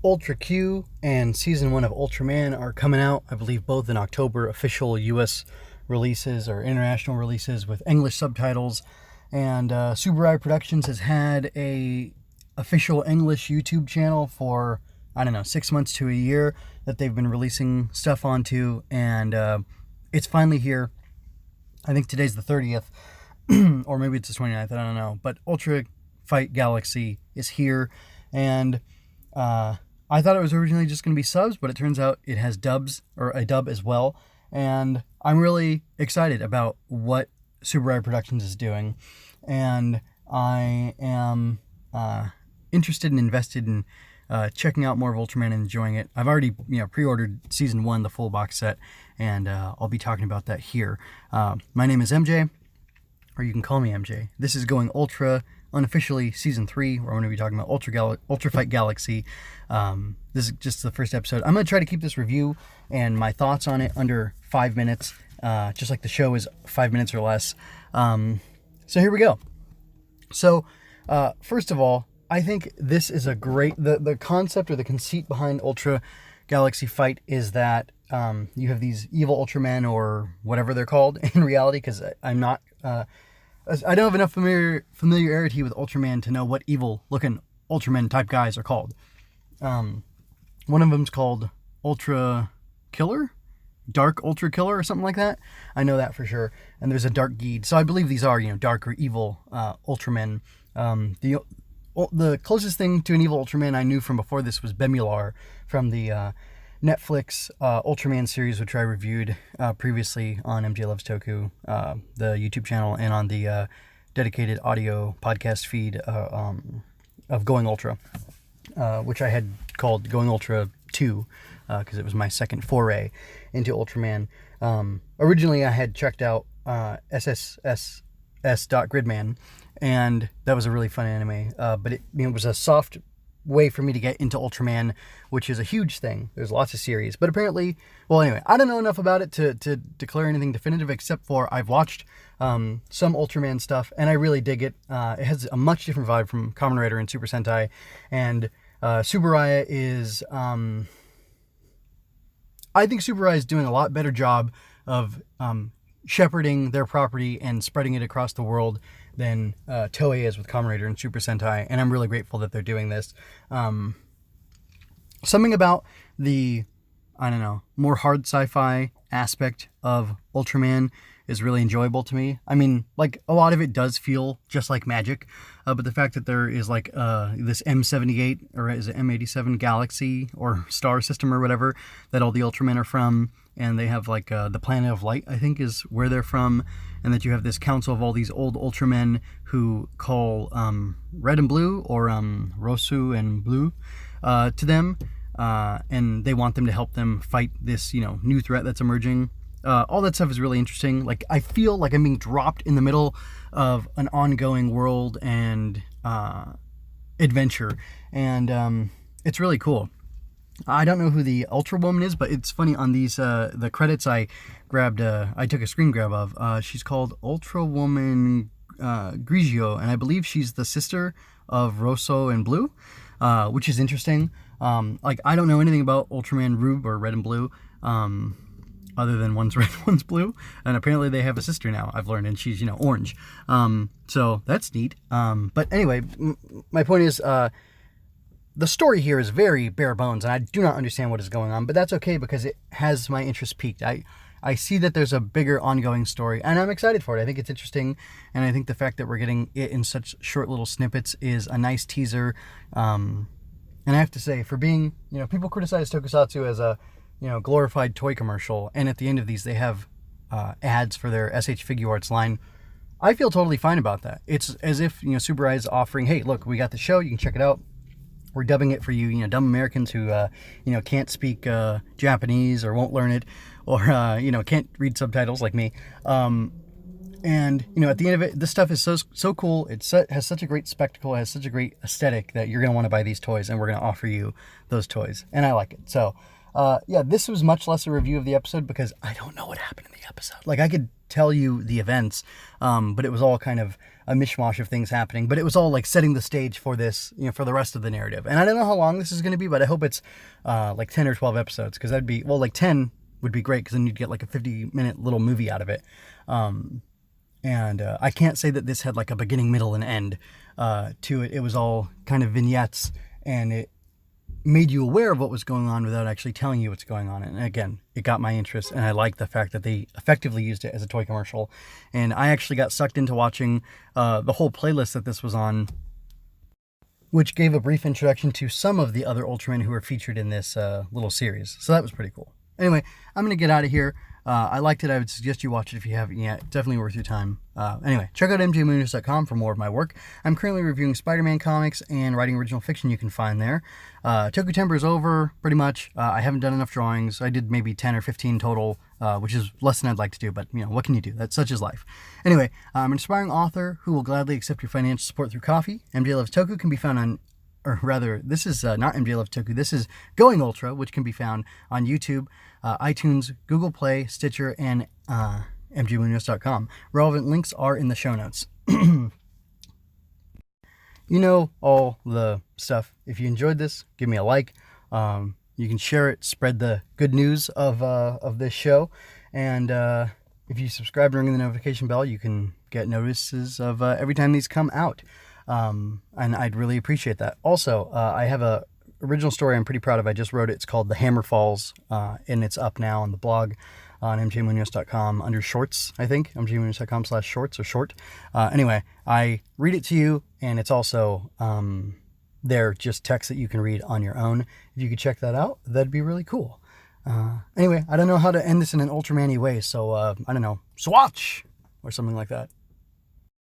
Ultra Q and Season 1 of Ultraman are coming out, I believe both in October, official US releases or international releases with English subtitles. And Tsubaraya Productions has had a official English YouTube channel for, I don't know, 6 months to a year that they've been releasing stuff onto. And it's finally here. I think today's the 30th, or maybe it's the 29th, I don't know. But Ultra Fight Galaxy is here, and I thought it was originally just going to be subs, but it turns out it has dubs, or a dub as well. And I'm really excited about what Tsubaraya Productions is doing. And I am interested and invested in checking out more of Ultraman and enjoying it. I've already pre-ordered Season 1, the full box set, and I'll be talking about that here. My name is MJ, or you can call me MJ. This is Going Ultra, unofficially Season 3, where I'm going to be talking about Ultra Fight Galaxy. This is just the first episode. I'm going to try to keep this review and my thoughts on it under 5 minutes, just like the show is 5 minutes or less. So here we go. So first of all, I think this is a great, the concept or the conceit behind Ultra Galaxy Fight is that you have these evil Ultramen, or whatever they're called in reality, because I'm not, I don't have enough familiarity with Ultraman to know what evil-looking Ultraman type guys are called. One of them's called Ultra Killer? Dark Ultra Killer or something like that. I know that for sure. And there's a Dark Geed. So I believe these are, dark or evil Ultramen. The closest thing to an evil Ultraman I knew from before this was Bemular from the Netflix Ultraman series, which I reviewed previously on MJ Loves Toku, the YouTube channel, and on the dedicated audio podcast feed of Going Ultra, which I had called Going Ultra 2, because it was my second foray into Ultraman. Originally, I had checked out SSS.Gridman, and that was a really fun anime, but it was a soft way for me to get into Ultraman, which is a huge thing. There's lots of series, but apparently, well, anyway, I don't know enough about it to declare anything definitive, except for I've watched some Ultraman stuff, and I really dig it. It has a much different vibe from Kamen Rider and Super Sentai, and Tsubaraya is, I think Tsubaraya is doing a lot better job of shepherding their property and spreading it across the world than Toei is with Kamen Rider and Super Sentai, and I'm really grateful that they're doing this. Something about the, I don't know, more hard sci-fi aspect of Ultraman is really enjoyable to me. I mean, like, a lot of it does feel just like magic, but the fact that there is, like, this M78, or is it M87 galaxy, or star system, or whatever, that all the Ultramen are from, and they have, like, the Planet of Light, I think, is where they're from, and that you have this council of all these old Ultramen who call Red and Blue, or Rosu and Blue, to them, and they want them to help them fight this, new threat that's emerging. All that stuff is really interesting. Like, I feel like I'm being dropped in the middle of an ongoing world and adventure, and it's really cool. I don't know who the Ultra Woman is, but it's funny, on these the credits I grabbed, I took a screen grab of. She's called Ultra Woman Grigio, and I believe she's the sister of Rosso and Blue, which is interesting. Like, I don't know anything about Ultraman Rube or Red and Blue, other than one's red, one's blue, and apparently they have a sister now, I've learned, and she's, orange. So that's neat. But anyway, my point is, the story here is very bare bones, and I do not understand what is going on, but that's okay, because it has my interest piqued. I see that there's a bigger ongoing story, and I'm excited for it. I think it's interesting, and I think the fact that we're getting it in such short little snippets is a nice teaser. And I have to say, for being, people criticize Tokusatsu as a, glorified toy commercial, and at the end of these they have ads for their SH Figuarts line. I feel totally fine about that. It's as if, Tsubaraya is offering, hey, look, we got the show, you can check it out. We're dubbing it for you, dumb Americans who, can't speak Japanese or won't learn it, or, can't read subtitles like me. And, at the end of it, this stuff is so cool. It has such a great spectacle. It has such a great aesthetic that you're going to want to buy these toys, and we're going to offer you those toys. And I like it. So, Yeah, this was much less a review of the episode because I don't know what happened in the episode. Like, I could tell you the events, but it was all kind of a mishmash of things happening. But it was all like setting the stage for this, for the rest of the narrative. And I don't know how long this is going to be, but I hope it's like 10 or 12 episodes, because that'd be, well, like 10 would be great, because then you'd get like a 50-minute little movie out of it. And I can't say that this had like a beginning, middle, and end to it. It was all kind of vignettes, and it made you aware of what was going on without actually telling you what's going on. And again, it got my interest, and I like the fact that they effectively used it as a toy commercial. And I actually got sucked into watching the whole playlist that this was on, which gave a brief introduction to some of the other Ultramen who were featured in this little series. So that was pretty cool. Anyway, I'm going to get out of here. I liked it. I would suggest you watch it if you haven't yet. Definitely worth your time. Anyway, check out mjmunoz.com for more of my work. I'm currently reviewing Spider-Man comics and writing original fiction you can find there. Toku Timber is over, pretty much. I haven't done enough drawings. I did maybe 10 or 15 total, which is less than I'd like to do, but, what can you do? That's such is life. Anyway, I'm an aspiring author who will gladly accept your financial support through coffee. MJ Loves Toku can be found on, or rather, this is not MJ Loves Toku. This is Going Ultra, which can be found on YouTube, iTunes, Google Play, Stitcher, and mjmunoz.com. Relevant links are in the show notes. All the stuff. If you enjoyed this, give me a like. You can share it, spread the good news of this show. And if you subscribe and ring the notification bell, you can get notices of every time these come out. And I'd really appreciate that. Also, I have a original story I'm pretty proud of. I just wrote it. It's called The Hammer Falls, and it's up now on the blog on mjmunoz.com under shorts, I think. mjmunoz.com/shorts or short. Anyway, I read it to you, and it's also there, just text that you can read on your own. If you could check that out, that'd be really cool. Anyway, I don't know how to end this in an Ultraman-y way, so I don't know, swatch or something like that.